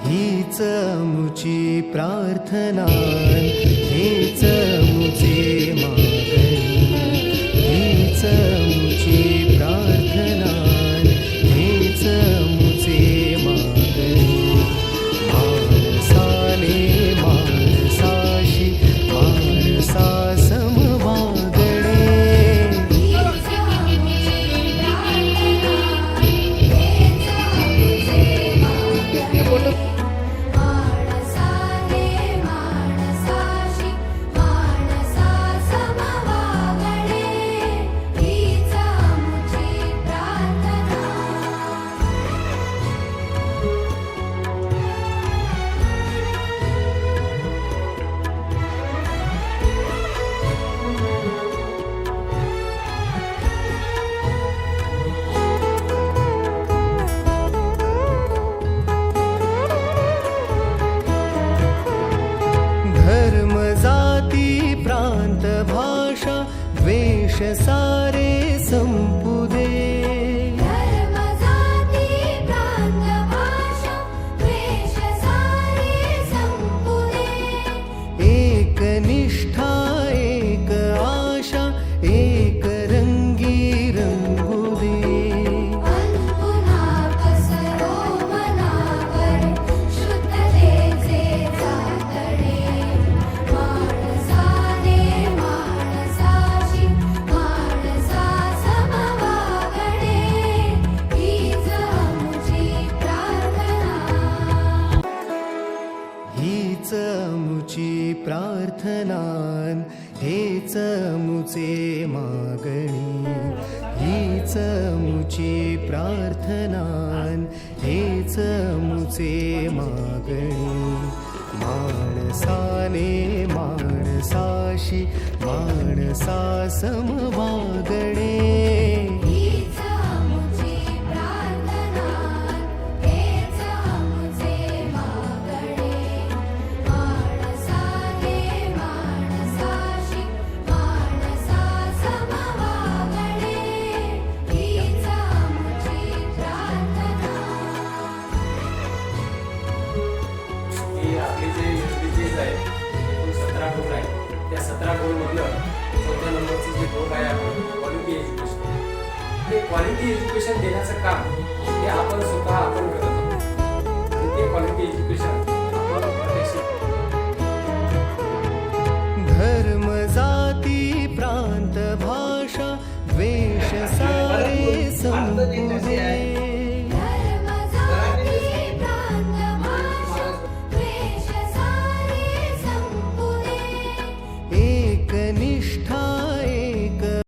हीच मुची प्रार्थना, हीच मुची मागणी, हीच मुची प्रार्थना, हीच मुची मागणी. माणसाने माणसाशी माणसा समवागणे, धर्म जाती प्रांत भाषा द्वेष सारे संपू दे. एक निष्ठा एक आशा एक रंगी रंगू दे. हीच मुची प्रार्थना, हेच मुचे मागणी. हीच मुची प्रार्थना, हेच मुचे मागणी. माणसाने माणसाशी माणसा समवागणे, आपले जे SDGs आहे, एकूण 17 गोल आहे. त्या 17 गोलमधलं 4थ्या नंबरचं जे गोल आहे आपलं क्वालिटी एज्युकेशन. हे क्वालिटी एज्युकेशन देण्याचं काम हे आपण स्वतः